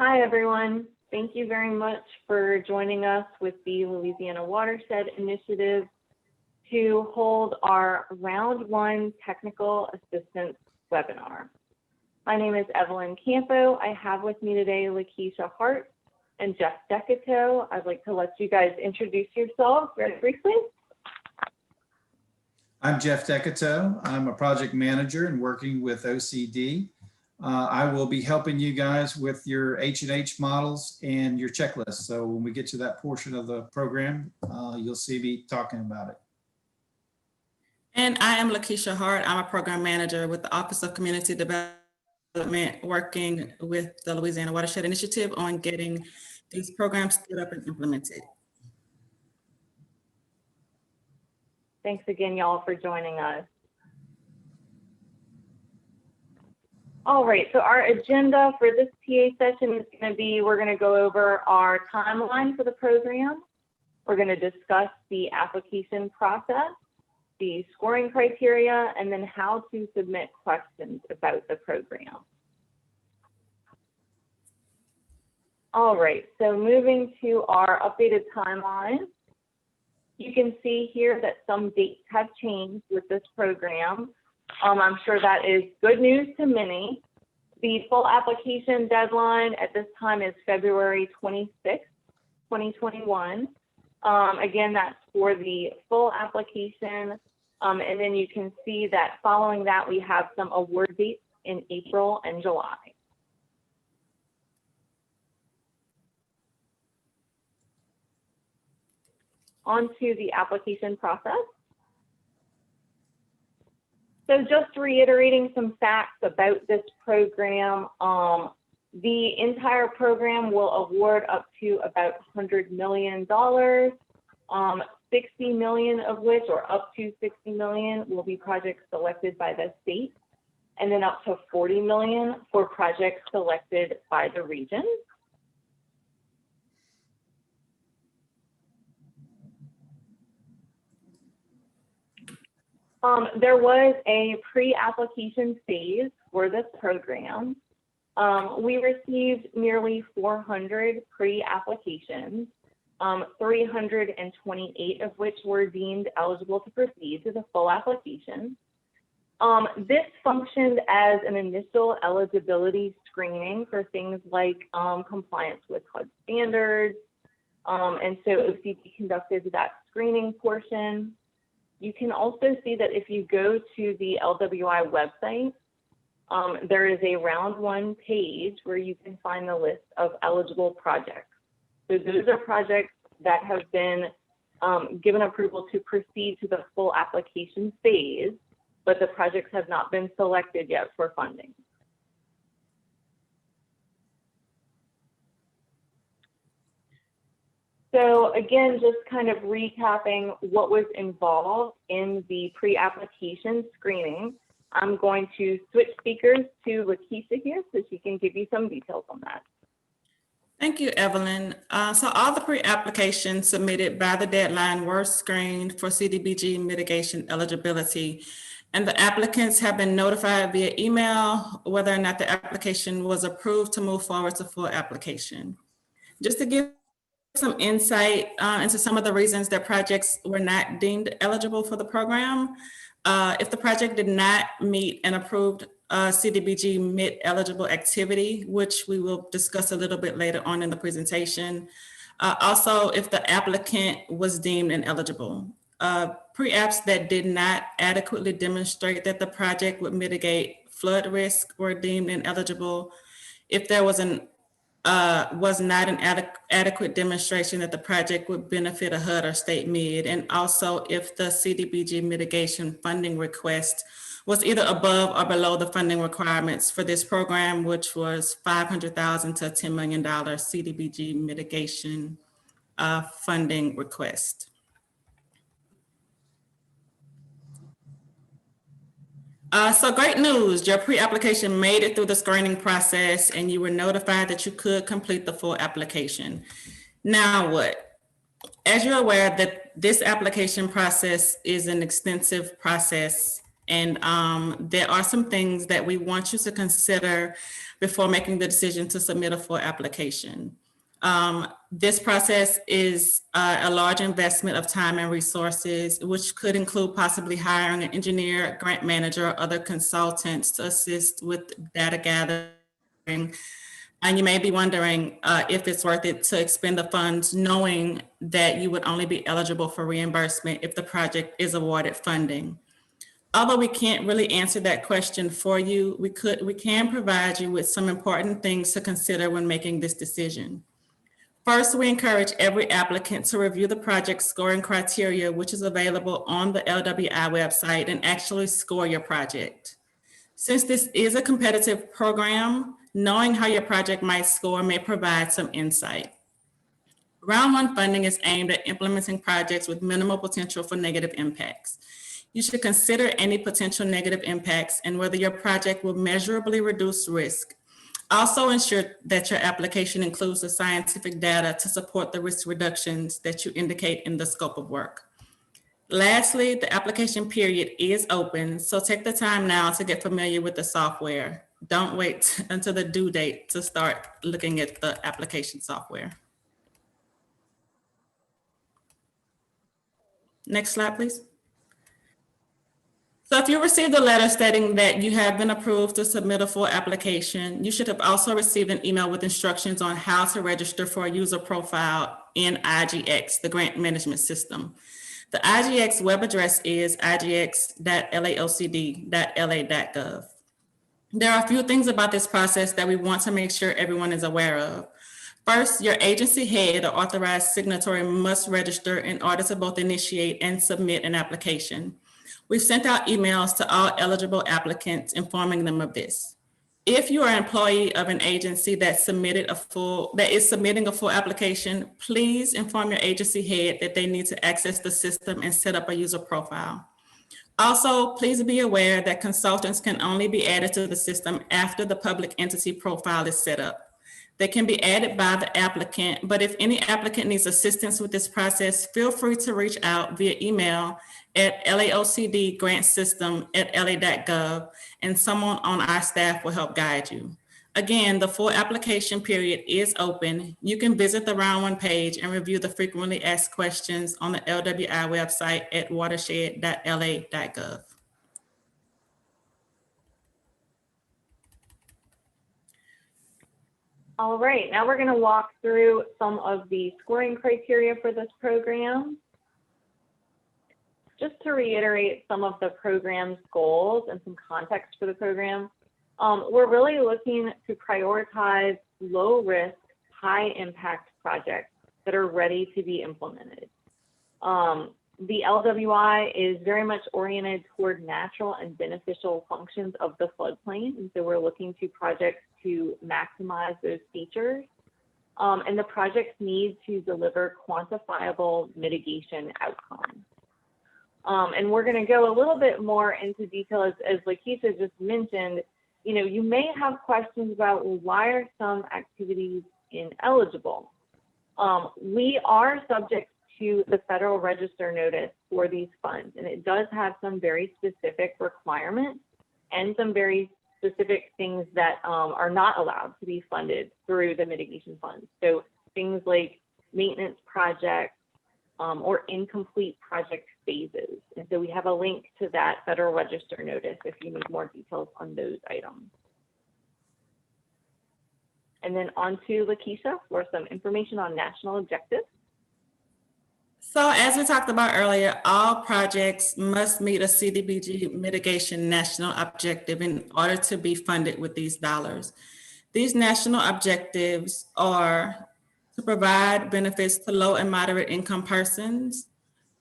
Hi, everyone. Thank you very much for joining us with the Louisiana Watershed Initiative to hold our Round 1 Technical Assistance webinar. My name is Evelyn Campo. I have with me today Lakeisha Hart and Jeff Decato. I'd like to let you guys introduce yourselves very briefly. I'm Jeff Decato. I'm a project manager and working with OCD. I will be helping you guys with your H&H models and your checklist. So when we get to that portion of the program, you'll see me talking about it. And I am Lakeisha Hart. I'm a program manager with the Office of Community Development, working with the Louisiana Watershed Initiative on getting these programs stood up and implemented. Thanks again, y'all, for joining us. All right, so our agenda for this TA session is going to be, we're going to go over our timeline for the program. We're going to discuss the application process, the scoring criteria, and then how to submit questions about the program. All right, so moving to our updated timeline, you can see here that some dates have changed with this program. I'm sure that is good news to many. The full application deadline at this time is February 26th, 2021. Again, that's for the full application. And then you can see that following that, we have some award dates in April and July. On to the application process. So just reiterating some facts about this program, the entire program will award up to about $100 million, 60 million of which, or up to 60 million, will be projects selected by the state, and then up to 40 million for projects selected by the region. There was a pre-application phase for this program. We received nearly 400 pre-applications, 328 of which were deemed eligible to proceed to the full application. This functioned as an initial eligibility screening for things like compliance with HUD standards, and so OCD conducted that screening portion. You can also see that if you go to the LWI website, there is a round 1 page where you can find the list of eligible projects. So those are projects that have been given approval to proceed to the full application phase, but the projects have not been selected yet for funding. So again, just kind of recapping what was involved in the pre-application screening. I'm going to switch speakers to Lakeisha here so she can give you some details on that. Thank you, Evelyn. So all the pre-applications submitted by the deadline were screened for CDBG mitigation eligibility, and the applicants have been notified via email whether or not the application was approved to move forward to full application. Just to give some insight into some of the reasons that projects were not deemed eligible for the program. If the project did not meet an approved CDBG MIT eligible activity, which we will discuss a little bit later on in the presentation. Also, if the applicant was deemed ineligible. Pre-apps that did not adequately demonstrate that the project would mitigate flood risk were deemed ineligible. If there was not an adequate demonstration that the project would benefit a HUD or state mid, and also if the CDBG mitigation funding request was either above or below the funding requirements for this program, which was $500,000 to $10 million CDBG mitigation funding request. So great news, your pre-application made it through the screening process and you were notified that you could complete the full application. Now what? As you're aware that this application process is an extensive process And there are some things that we want you to consider before making the decision to submit a full application. This process is a large investment of time and resources, which could include possibly hiring an engineer, grant manager, or other consultants to assist with data gathering. And you may be wondering if it's worth it to expend the funds, knowing that you would only be eligible for reimbursement if the project is awarded funding. Although we can't really answer that question for you, we can provide you with some important things to consider when making this decision. First, we encourage every applicant to review the project scoring criteria, which is available on the LWI website, and actually score your project. Since this is a competitive program, knowing how your project might score may provide some insight. Round one funding is aimed at implementing projects with minimal potential for negative impacts. You should consider any potential negative impacts and whether your project will measurably reduce risk. Also ensure that your application includes the scientific data to support the risk reductions that you indicate in the scope of work. Lastly, the application period is open, so take the time now to get familiar with the software. Don't wait until the due date to start looking at the application software. Next slide, please. So if you received a letter stating that you have been approved to submit a full application, you should have also received an email with instructions on how to register for a user profile in IGX, the grant management system. The IGX web address is igx.laocd.la.gov. There are a few things about this process that we want to make sure everyone is aware of. First, your agency head or authorized signatory must register in order to both initiate and submit an application. We've sent out emails to all eligible applicants informing them of this. If you are an employee of an agency that is submitting a full application, please inform your agency head that they need to access the system and set up a user profile. Also, please be aware that consultants can only be added to the system after the public entity profile is set up. They can be added by the applicant, but if any applicant needs assistance with this process, feel free to reach out via email at laocdgrantsystem@la.gov, and someone on our staff will help guide you. Again, the full application period is open. You can visit the round one page and review the frequently asked questions on the LWI website at watershed.la.gov. All right, now we're going to walk through some of the scoring criteria for this program. Just to reiterate some of the program's goals and some context for the program, we're really looking to prioritize low-risk, high-impact projects that are ready to be implemented. The LWI is very much oriented toward natural and beneficial functions of the floodplain, and so we're looking to projects to maximize those features. And the projects need to deliver quantifiable mitigation outcomes. And we're going to go a little bit more into detail, as Lakeisha just mentioned. You know, you may have questions about, well, why are some activities ineligible? We are subject to the Federal Register notice for these funds, and it does have some very specific requirements and some very specific things that are not allowed to be funded through the mitigation funds. So things like maintenance projects or incomplete project phases. And so we have a link to that Federal Register notice if you need more details on those items. And then on to Lakeisha for some information on national objectives. So as we talked about earlier, all projects must meet a CDBG mitigation national objective in order to be funded with these dollars. These national objectives are to provide benefits to low and moderate income persons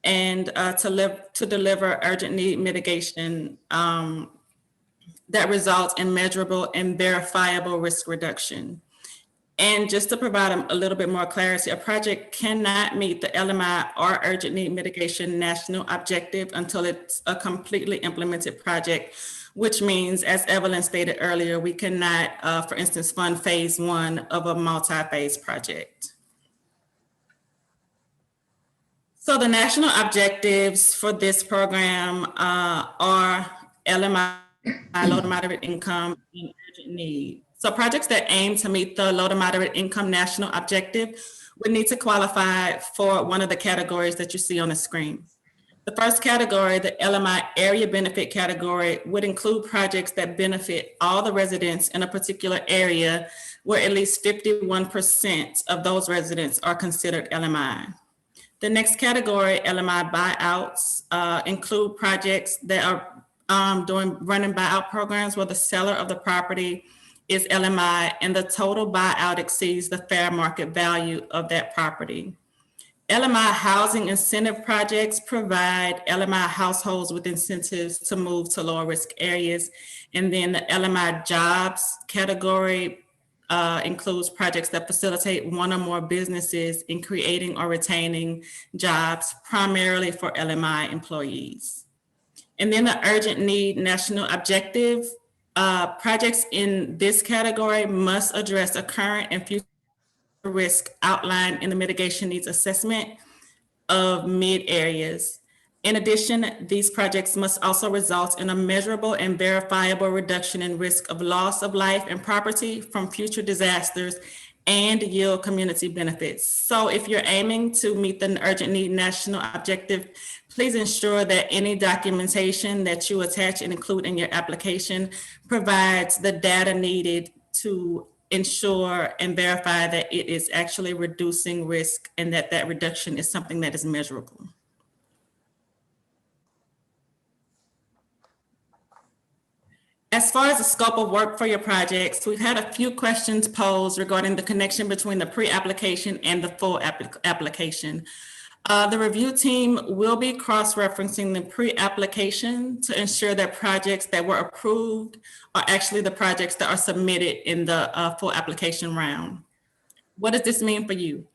and to deliver urgent need mitigation that results in measurable and verifiable risk reduction. And just to provide a little bit more clarity, a project cannot meet the LMI or urgent need mitigation national objective until it's a completely implemented project, which means, as Evelyn stated earlier, we cannot, for instance, fund phase one of a multi-phase project. So the national objectives for this program are LMI, low to moderate income, and urgent need. So projects that aim to meet the low to moderate income national objective would need to qualify for one of the categories that you see on the screen. The first category, the LMI area benefit category, would include projects that benefit all the residents in a particular area where at least 51% of those residents are considered LMI. The next category, LMI buyouts, include projects that are running buyout programs where the seller of the property is LMI and the total buyout exceeds the fair market value of that property. LMI housing incentive projects provide LMI households with incentives to move to lower risk areas. And then the LMI jobs category includes projects that facilitate one or more businesses in creating or retaining jobs, primarily for LMI employees. And then the urgent need national objective, projects in this category must address a current and future risk outlined in the mitigation needs assessment of mid areas. In addition, these projects must also result in a measurable and verifiable reduction in risk of loss of life and property from future disasters and yield community benefits. So if you're aiming to meet the urgent need national objective, please ensure that any documentation that you attach and include in your application provides the data needed to ensure and verify that it is actually reducing risk and that that reduction is something that is measurable. As far as the scope of work for your projects, we've had a few questions posed regarding the connection between the pre-application and the full application. The review team will be cross-referencing the pre-application to ensure that projects that were approved are actually the projects that are submitted in the full application round. What does this mean for you?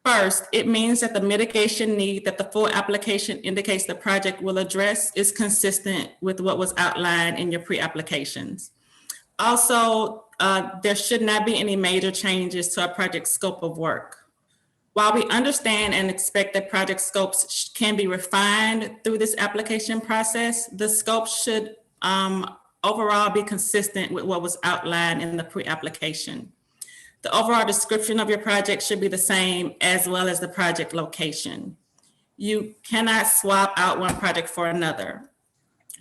First, it means that the mitigation need that the full application indicates the project will address is consistent with what was outlined in your pre-applications. Also, there should not be any major changes to a project scope of work. While we understand and expect that project scopes can be refined through this application process, the scope should overall be consistent with what was outlined in the pre-application. The overall description of your project should be the same, as well as the project location. You cannot swap out one project for another.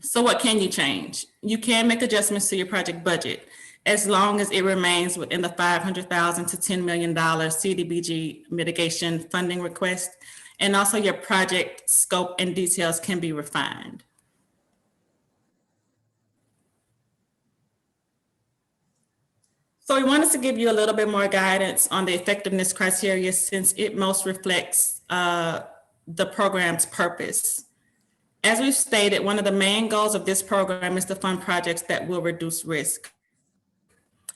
So what can you change? You can make adjustments to your project budget as long as it remains within the $500,000 to $10 million CDBG mitigation funding request. And also your project scope and details can be refined. So we wanted to give you a little bit more guidance on the effectiveness criteria since it most reflects the program's purpose. As we've stated, one of the main goals of this program is to fund projects that will reduce risk.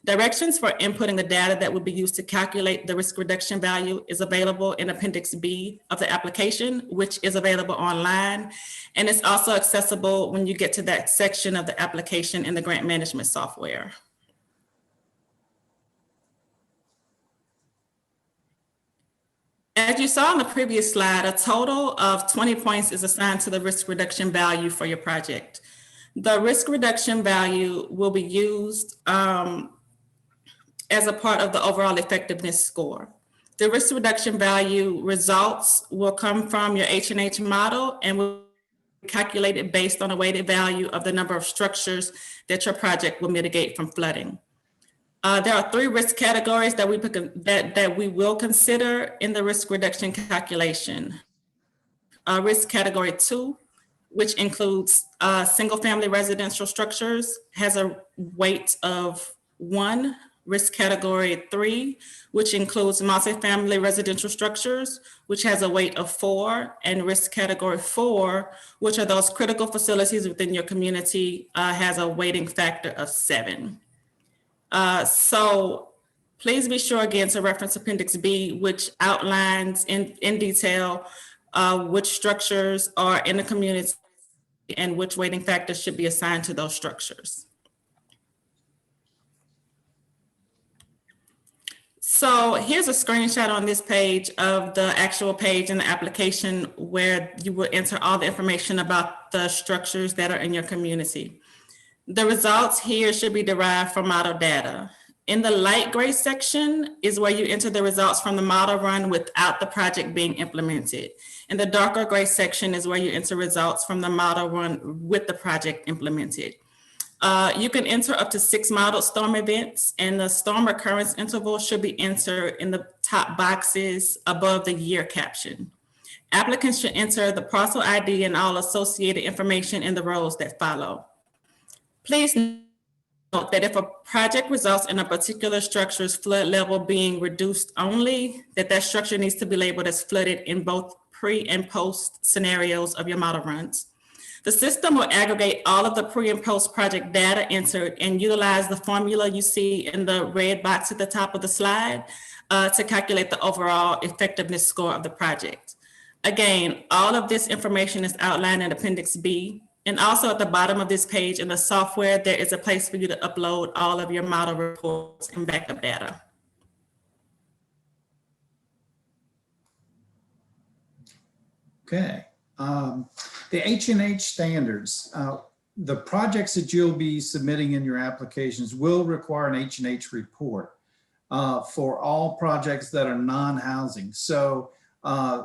Directions for inputting the data that will be used to calculate the risk reduction value is available in Appendix B of the application, which is available online. And it's also accessible when you get to that section of the application in the grant management software. As you saw on the previous slide, a total of 20 points is assigned to the risk reduction value for your project. The risk reduction value will be used as a part of the overall effectiveness score. The risk reduction value results will come from your H&H model and will be calculated based on a weighted value of the number of structures that your project will mitigate from flooding. There are 3 risk categories that we will consider in the risk reduction calculation. Risk category 2, which includes single family residential structures, has a weight of 1. Risk category 3, which includes multifamily residential structures, which has a weight of 4, and risk category 4, which are those critical facilities within your community, has a weighting factor of 7. So please be sure again to reference Appendix B, which outlines in detail which structures are in the community and which weighting factors should be assigned to those structures. So here's a screenshot on this page of the actual page in the application where you will enter all the information about the structures that are in your community. The results here should be derived from model data. In the light gray section is where you enter the results from the model run without the project being implemented. And the darker gray section is where you enter results from the model run with the project implemented. You can enter up to 6 modeled storm events, and the storm occurrence interval should be entered in the top boxes above the year caption. Applicants should enter the parcel ID and all associated information in the rows that follow. Please note that if a project results in a particular structure's flood level being reduced only, that structure needs to be labeled as flooded in both pre and post scenarios of your model runs. The system will aggregate all of the pre and post project data entered and utilize the formula you see in the red box at the top of the slide to calculate the overall effectiveness score of the project. Again, all of this information is outlined in Appendix B. And also at the bottom of this page in the software, there is a place for you to upload all of your model reports and backup data. Okay. The H&H standards, the projects that you'll be submitting in your applications will require an H&H report for all projects that are non-housing. So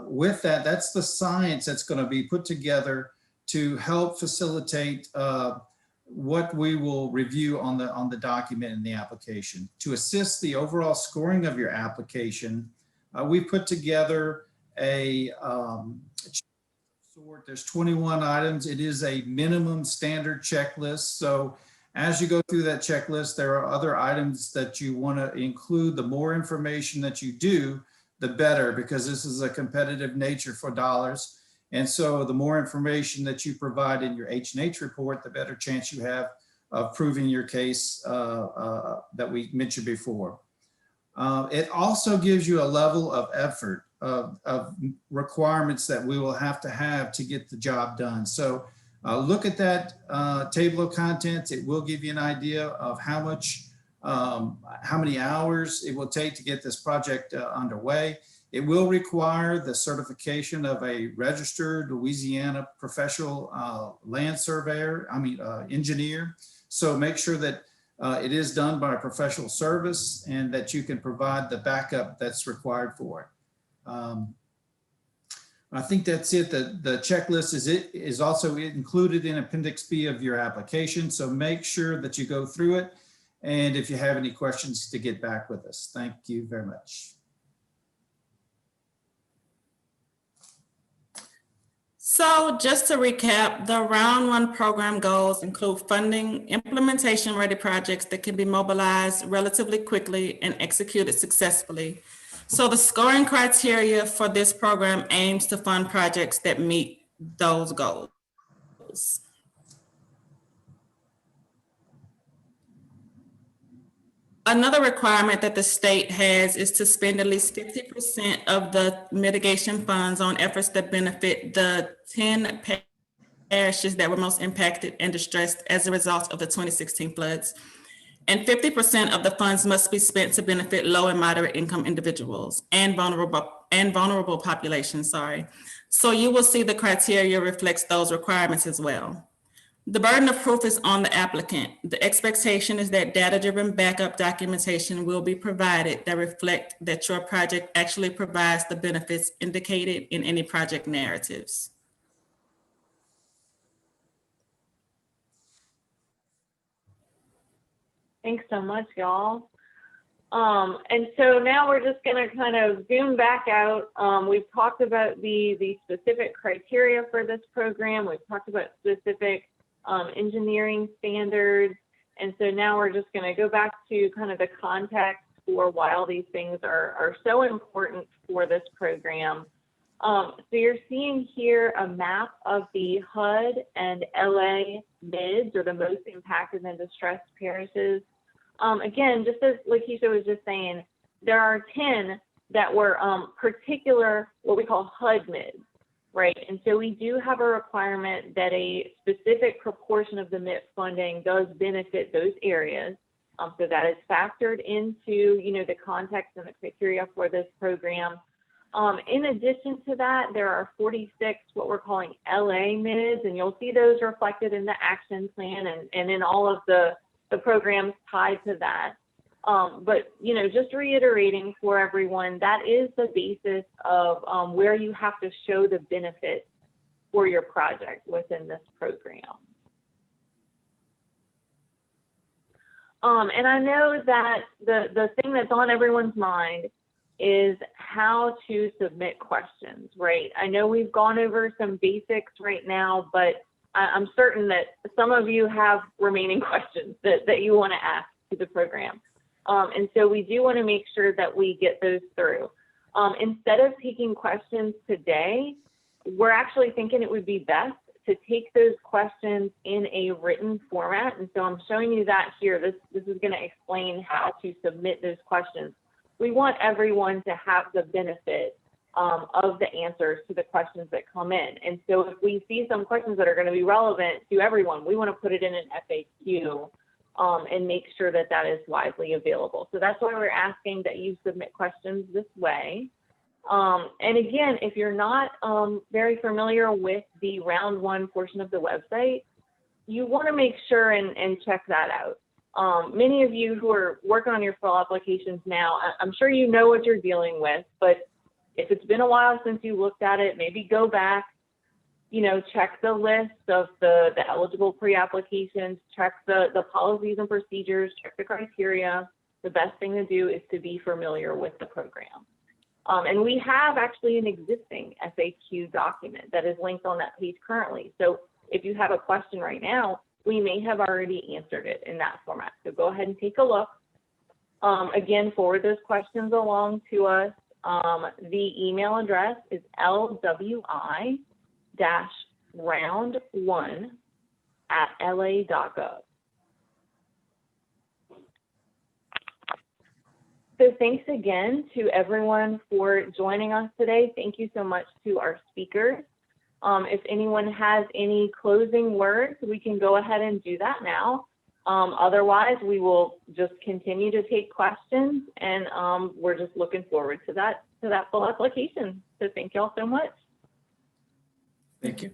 with that, that's the science that's going to be put together to help facilitate what we will review on the document in the application. To assist the overall scoring of your application, we put together a there's 21 items. It is a minimum standard checklist. So as you go through that checklist, there are other items that you want to include. The more information that you do, the better, because this is a competitive nature for dollars. And so the more information that you provide in your H&H report, the better chance you have of proving your case that we mentioned before. It also gives you a level of effort of requirements that we will have to get the job done. So look at that table of contents. It will give you an idea of how many hours it will take to get this project underway. It will require the certification of a registered Louisiana professional land surveyor, engineer. So make sure that it is done by a professional service and that you can provide the backup that's required for it. I think that's it. The checklist is also included in Appendix B of your application. So make sure that you go through it. And if you have any questions, to get back with us. Thank you very much. So just to recap, the round 1 program goals include funding implementation ready projects that can be mobilized relatively quickly and executed successfully. So the scoring criteria for this program aims to fund projects that meet those goals. Another requirement that the state has is to spend at least 50% of the mitigation funds on efforts that benefit the 10 parishes that were most impacted and distressed as a result of the 2016 floods. And 50% of the funds must be spent to benefit low and moderate income individuals and vulnerable populations, So you will see the criteria reflects those requirements as well. The burden of proof is on the applicant. The expectation is that data-driven backup documentation will be provided that reflect that your project actually provides the benefits indicated in any project narratives. Thanks so much, y'all. And so now we're just going to kind of zoom back out. We've talked about the specific criteria for this program. We've talked about specific engineering standards. And so now we're just going to go back to kind of the context for why all these things are so important for this program. So you're seeing here a map of the HUD and LA MIDs, or the most impacted and distressed parishes. Again, just as Lakeisha was just saying, there are 10 that were particular, what we call HUD MIDs, right? And so we do have a requirement that a specific proportion of the MIP funding does benefit those areas. So that is factored into, the context and the criteria for this program. In addition to that, there are 46 what we're calling LA MIDs, and you'll see those reflected in the action plan and in all of the programs tied to that. But, just reiterating for everyone, that is the basis of where you have to show the benefits for your project within this program. And I know that the thing that's on everyone's mind is how to submit questions, right? I know we've gone over some basics right now, but I'm certain that some of you have remaining questions that you want to ask to the program. And so we do want to make sure that we get those through. Instead of taking questions today, we're actually thinking it would be best to take those questions in a written format. And so I'm showing you that here. This is going to explain how to submit those questions. We want everyone to have the benefit of the answers to the questions that come in. And so if we see some questions that are going to be relevant to everyone, we want to put it in an FAQ and make sure that that is widely available. So that's why we're asking that you submit questions this way. And again, if you're not very familiar with the round one portion of the website, you want to make sure and check that out. Many of you who are working on your full applications now, I'm sure you know what you're dealing with, but if it's been a while since you looked at it, maybe go back, check the list of the eligible pre-applications, check the policies and procedures, check the criteria. The best thing to do is to be familiar with the program. And we have actually an existing FAQ document that is linked on that page currently. So if you have a question right now, we may have already answered it in that format. So go ahead and take a look. Again, forward those questions along to us. The email address is lwi-round1@la.gov. So thanks again to everyone for joining us today. Thank you so much to our speakers. If anyone has any closing words, we can go ahead and do that now. Otherwise, we will just continue to take questions, and we're just looking forward to that full application. So thank you all so much. Thank you.